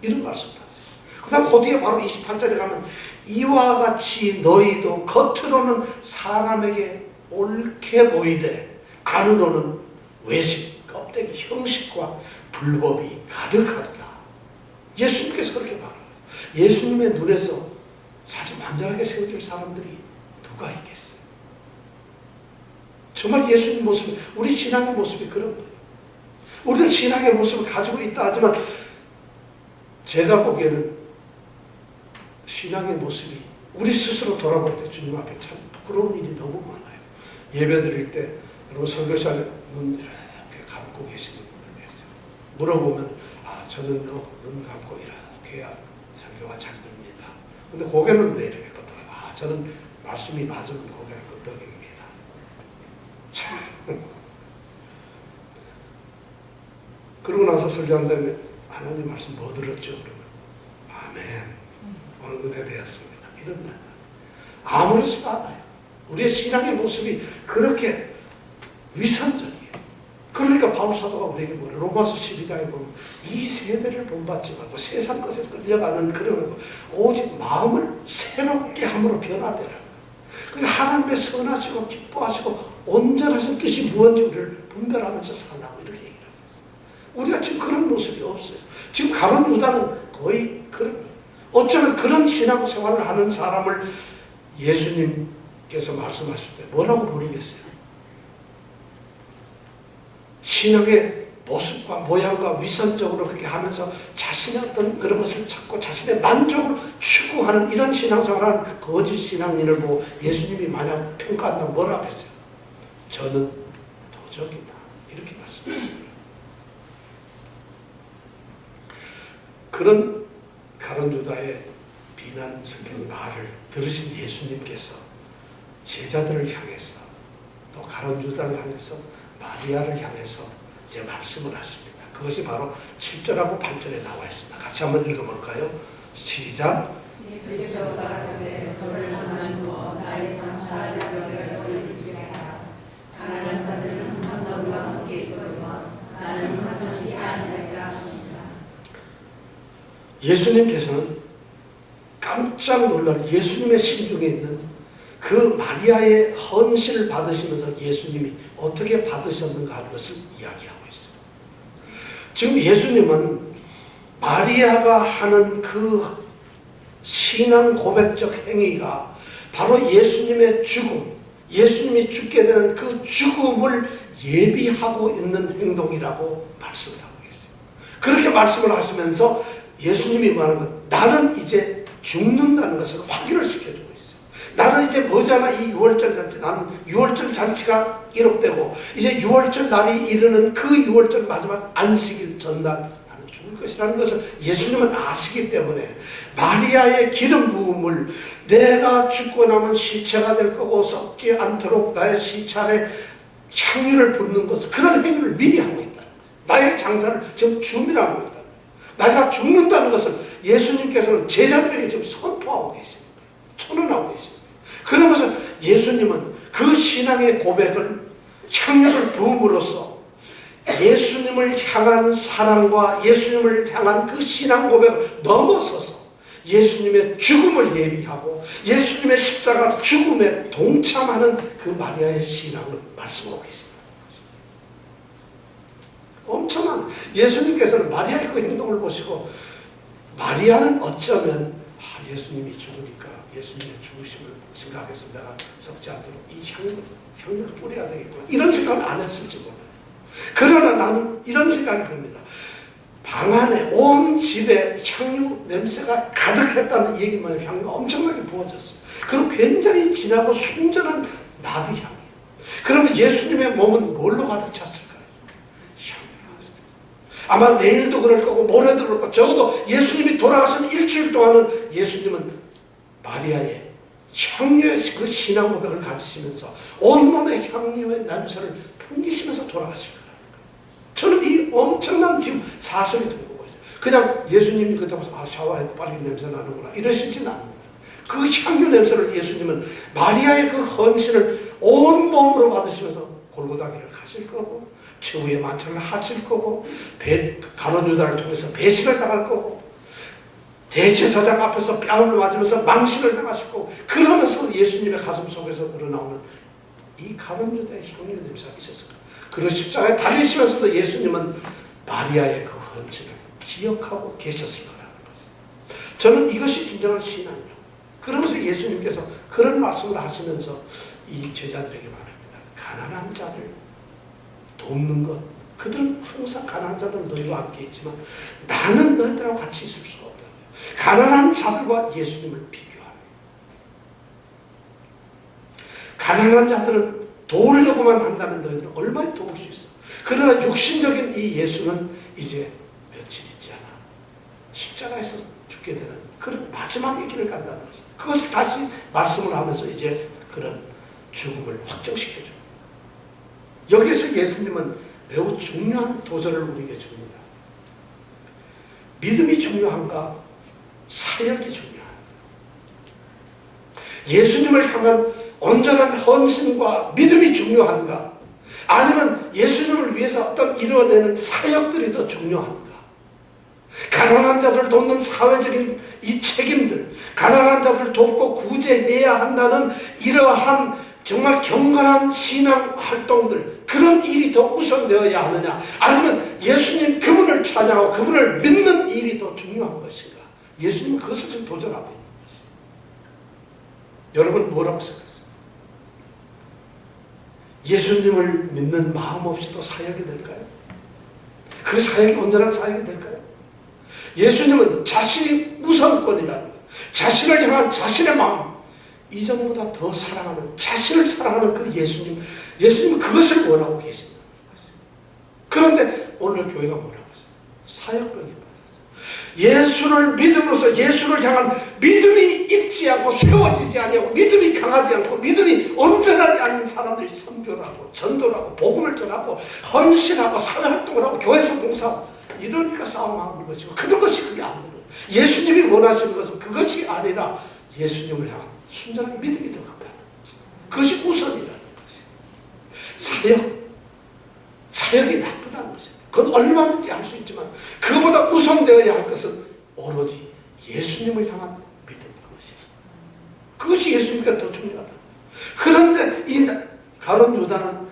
이런 말씀을 하세요. 그 다음 그 뒤에 바로 28절에 가면 이와 같이 너희도 겉으로는 사람에게 옳게 보이되 안으로는 외식, 껍데기, 형식과 불법이 가득하다. 예수님께서 그렇게 말합니다. 예수님의 눈에서 사실 완전하게 세워질 사람들이 누가 있겠어요? 정말 예수님 모습, 우리 신앙의 모습이 그런 거예요. 우리는 신앙의 모습을 가지고 있다 하지만 제가 보기에는 신앙의 모습이 우리 스스로 돌아볼 때 주님 앞에 참 부끄러운 일이 너무 많아요. 예배 드릴 때 여러분 설교자는 눈 이렇게 감고 계시는 분들 계세요. 물어보면 저는요 눈 감고 이렇게 해야 설교가 잘 됩니다. 근데 고개는 왜 이렇게 끄덕여요? 저는 말씀이 맞으면 고개를 끄덕입니다. 참. 그러고 나서 설교한 다음에 하나님 말씀 뭐 들었죠? 그러면 아멘. 오늘 은혜 되었습니다. 이런 말. 아무렇지도 않아요. 우리의 신앙의 모습이 그렇게 위선적이에요. 그러니까 바울 사도가 우리에게 뭐래? 로마서 12장에 보면 이 세대를 본받지 말고 세상 것에 끌려가는 그런 오직 마음을 새롭게 함으로 변화되라. 그러니까 하나님의 선하시고 기뻐하시고 온전하신 뜻이 무엇인지 우리를 분별하면서 살라고 이렇게 얘기를 하고 있어요. 우리가 지금 그런 모습이 없어요. 지금 가룟 유다는 거의 그런 거예요. 어쩌면 그런 신앙생활을 하는 사람을 예수님께서 말씀하실 때 뭐라고 부르겠어요? 신앙의 모습과 모양과 위선적으로 그렇게 하면서 자신의 어떤 그런 것을 찾고 자신의 만족을 추구하는 이런 신앙생활을 거짓 신앙인을 보고 예수님이 만약 평가한다면 뭐라고 했어요? 저는 도적이다. 이렇게 말씀하셨습니다. 그런 가룟유다의 비난적인 말을 들으신 예수님께서 제자들을 향해서 또 가룟유다를 향해서 마리아를 향해서 이제 말씀을 하십니다. 그것이 바로 7절하고 8절에 나와 있습니다. 같이 한번 읽어볼까요? 시작. 예수께서 가라사대 저를 하나님과 나의 장사를 올리리라. 가난한 자들은 항상 우리와 함께 있거니와 나는 하지 아니하리라 하시니라. 예수님께서는 깜짝 놀랄 예수님의 심중에 있는 그 마리아의 헌신을 받으시면서 예수님이 어떻게 받으셨는가 하는 것을 이야기하고 있어요. 지금 예수님은 마리아가 하는 그 신앙 고백적 행위가 바로 예수님의 죽음, 예수님이 죽게 되는 그 죽음을 예비하고 있는 행동이라고 말씀을 하고 계세요. 그렇게 말씀을 하시면서 예수님이 말하는 건 나는 이제 죽는다는 것을 확인을 시켜주고 있어요. 나는 이제 머지않아 이 6월절 잔치, 나는 6월절 잔치가 기록되고 이제 6월절 날이 이르는 그 6월절 마지막 안식일 전날 나는 죽을 것이라는 것을 예수님은 아시기 때문에 마리아의 기름 부음을 내가 죽고 나면 시체가 될 거고 썩지 않도록 나의 시찰에 향유를 붓는 것을 그런 행위를 미리 하고 있다는 거예요. 나의 장사를 지금 준비하고 있다는 거예요. 내가 죽는다는 것을 예수님께서는 제자들에게 지금 선포하고 계십니다. 선언하고 계십니다. 그러면서 예수님은 그 신앙의 고백을 향유를 부음으로써 예수님을 향한 사랑과 예수님을 향한 그 신앙 고백을 넘어서서 예수님의 죽음을 예비하고 예수님의 십자가 죽음에 동참하는 그 마리아의 신앙을 말씀하고 계십니다. 엄청난 예수님께서는 마리아의 그 행동을 보시고 마리아는 어쩌면 예수님이 죽으니까 예수님의 죽으심을 생각해서 내가 썩지 않도록 이 향유를 뿌려야 되겠구나 이런 생각을 안 했을지 몰라요. 그러나 나는 이런 생각이 듭니다. 방 안에 온 집에 향유 냄새가 가득했다는 얘기만 향유가 엄청나게 부어졌어요. 그리고 굉장히 진하고 순전한 나드 향이에요. 그러면 예수님의 몸은 뭘로 가득 찼을까요? 향유로 가득 찼어요. 아마 내일도 그럴 거고 모레도 그럴 거고 적어도 예수님이 돌아가신 일주일 동안은 예수님은 마리아의 향유의 그 신앙 고백을 가지시면서 온몸의 향유의 냄새를 풍기시면서 돌아가실 거예요. 저는 이 엄청난 지금 사실을 듣고 있어요. 그냥 예수님이 그때 봐서 샤워해도 빨리 냄새 나는구나 이러시진 않는다. 그 향유 냄새를 예수님은 마리아의 그 헌신을 온몸으로 받으시면서 골고다 길을 가실 거고 최후의 만찬을 하실 거고 가룟유다를 통해서 배신을 당할 거고 대제사장 앞에서 뺨을 맞으면서 망신을 당하실 거고 그러면서 예수님의 가슴 속에서 우러나오는 이 가룟유다의 향유 냄새가 있었을 거예요. 그리고 십자가에 달리시면서도 예수님은 마리아의 그 헌신을 기억하고 계셨을 거라는 거죠. 저는 이것이 진정한 신앙이에요. 그러면서 예수님께서 그런 말씀을 하시면서 이 제자들에게 말합니다. 가난한 자들 돕는 것. 그들은 항상 가난한 자들은 너희와 함께 있지만 나는 너희들하고 같이 있을 수가 없다. 가난한 자들과 예수님을 비교합니다. 가난한 자들은 도우려고만 한다면 너희들은 얼마나 도울 수 있어. 그러나 육신적인 이 예수는 이제 며칠 있지 않아 십자가에서 죽게 되는 그런 마지막의 길을 간다는 거죠. 그것을 다시 말씀을 하면서 이제 그런 죽음을 확정시켜줍니다. 여기서 예수님은 매우 중요한 도전을 우리에게 줍니다. 믿음이 중요한가? 사역이 중요합니다. 예수님을 향한 온전한 헌신과 믿음이 중요한가? 아니면 예수님을 위해서 어떤 이루어내는 사역들이 더 중요한가? 가난한 자들을 돕는 사회적인 이 책임들, 가난한 자들을 돕고 구제해야 한다는 이러한 정말 경건한 신앙 활동들, 그런 일이 더 우선되어야 하느냐? 아니면 예수님 그분을 찬양하고 그분을 믿는 일이 더 중요한 것인가? 예수님은 그것을 지금 도전하고 있는 것이에요. 여러분 뭐라고 생각하세요? 예수님을 믿는 마음 없이도 사역이 될까요? 그 사역이 온전한 사역이 될까요? 예수님은 자신이 우선권이라는 거예요. 자신을 향한 자신의 마음, 이전보다 더 사랑하는, 자신을 사랑하는 그 예수님은 그것을 원하고 계신다는 것이죠. 그런데 오늘 교회가 뭐라고 했어요? 사역병이 빠졌어요. 예수를 믿음으로써 예수를 향한 믿음이 있지 않고 세워지지 아니하고 믿음이 강하지 않고 믿음이 온전하지 않은 사람들이 선교를 하고 전도를 하고 복음을 전하고 헌신하고 사회활동을 하고 교회에서 봉사하고 이러니까 싸움하는 것이고 그런 것이 그게 안 되는 거예요. 예수님이 원하시는 것은 그것이 아니라 예수님을 향한 순전한 믿음이 더 급하다. 그것이 우선이라는 것이에요. 사역이 나쁘다는 것입니다. 그건 얼마든지 할 수 있지만 그것보다 우선되어야 할 것은 오로지 예수님을 향한 믿음 그것이에요. 그것이 예수님께 더 중요하다. 그런데 이 가룟 유다는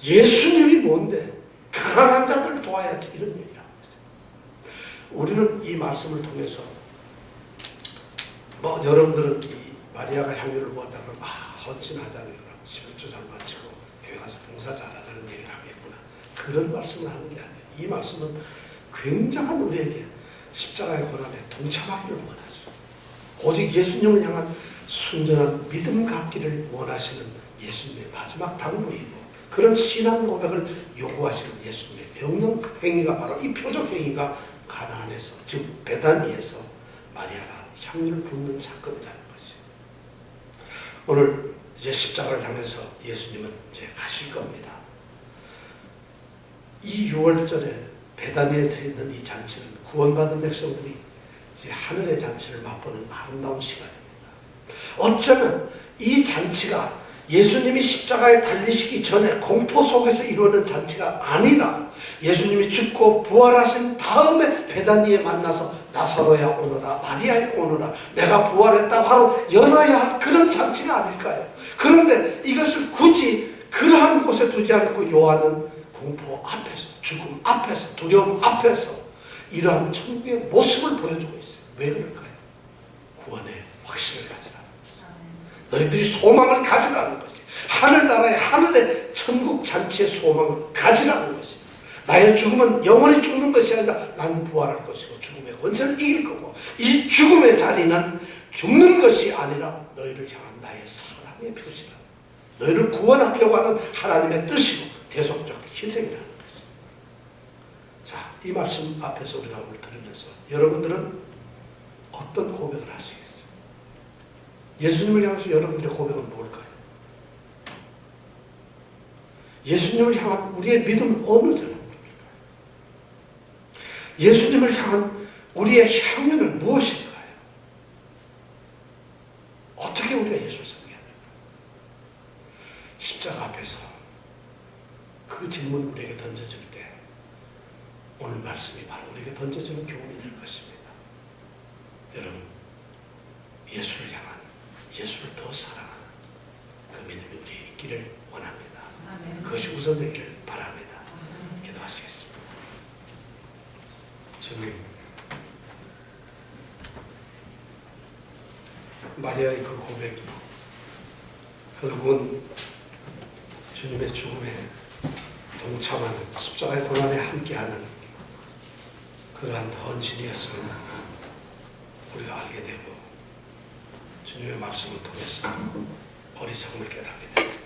예수님이 뭔데 가난한 자들을 도와야지 이런 얘기를 하고 있어요. 우리는 이 말씀을 통해서 여러분들은 이 마리아가 향유를 모았다 그러면 헌신하자는 거라 11조상 마치고 교회 가서 봉사 잘하자는 얘기를 하겠구나. 그런 말씀을 하는 게 아니에요. 이 말씀은 굉장한 우리에게 십자가의 고난에 동참하기를 원하죠. 오직 예수님을 향한 순전한 믿음 갖기를 원하시는 예수님의 마지막 당부이고 그런 신앙 고백을 요구하시는 예수님의 명령 행위가 바로 이 표적 행위가 가나안에서 즉 베다니에서 마리아가 향유를 붓는 사건이라는 것이에요. 오늘 이제 십자가를 향해서 예수님은 이제 가실 겁니다. 이 6월절에 베다니에서 있는 이 잔치는 구원받은 백성들이 이제 하늘의 잔치를 맛보는 아름다운 시간입니다. 어쩌면 이 잔치가 예수님이 십자가에 달리시기 전에 공포 속에서 이루어진 잔치가 아니라 예수님이 죽고 부활하신 다음에 베다니에 만나서 나사로야 오너라 마리아야 오너라 내가 부활했다고 바로 열어야 할 그런 잔치가 아닐까요? 그런데 이것을 굳이 그러한 곳에 두지 않고 요한은 공포 앞에서 죽음 앞에서 두려움 앞에서 이러한 천국의 모습을 보여주고 있어요. 왜 그럴까요? 구원의 확신을 가지라. 너희들이 소망을 가지라는 것이 하늘나라의 하늘의 천국 잔치의 소망을 가지라는 것이 나의 죽음은 영원히 죽는 것이 아니라 나는 부활할 것이고 죽음의 권세를 이길 거고 이 죽음의 자리는 죽는 것이 아니라 너희를 향한 나의 사랑의 표시라. 너희를 구원하려고 하는 하나님의 뜻이고 대속적 희생이라는 것이. 자, 이 말씀 앞에서 우리가 오늘 들으면서 여러분들은 어떤 고백을 하시겠어요? 예수님을 향해서 여러분들의 고백은 뭘까요? 예수님을 향한 우리의 믿음은 어느 정도일까요? 예수님을 향한 우리의 향유는 무엇일까요? 어떻게 우리가 예수를 섬겨야 될까요? 십자가 앞에서 그 질문을 우리에게 던져질 때 오늘 말씀이 바로 우리에게 던져지는 교훈이 될 것입니다. 여러분, 예수를 향한 예수를 더 사랑하는 그 믿음이 우리에 있기를 원합니다. 그것이 우선되기를 바랍니다. 기도하시겠습니다. 주님, 마리아의 그 고백이 결국은 주님의 죽음에 동참하는 십자가의 고난에 함께하는 그러한 헌신이었음을 우리가 알게 되고 주님의 말씀을 통해서 어리석음을 깨닫게 됩니다.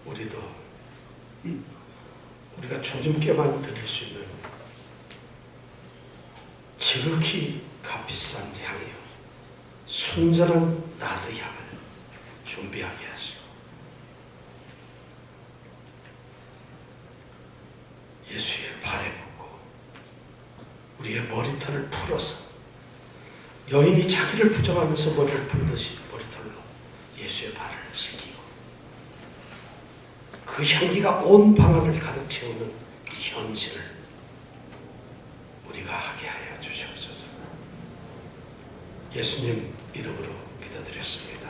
우리도 우리가 주님께만 드릴 수 있는 지극히 값비싼 향이요 순전한 나드 향을 준비하게 하시고 예수의 발에 묻고 우리의 머리털을 풀어서 여인이 자기를 부정하면서 머리를 풀듯이 머리털로 예수의 발을 씻기고 그 향기가 온 방안을 가득 채우는 그 현실을 우리가 하게 하여 주시옵소서. 예수님 이름으로 기도드렸습니다.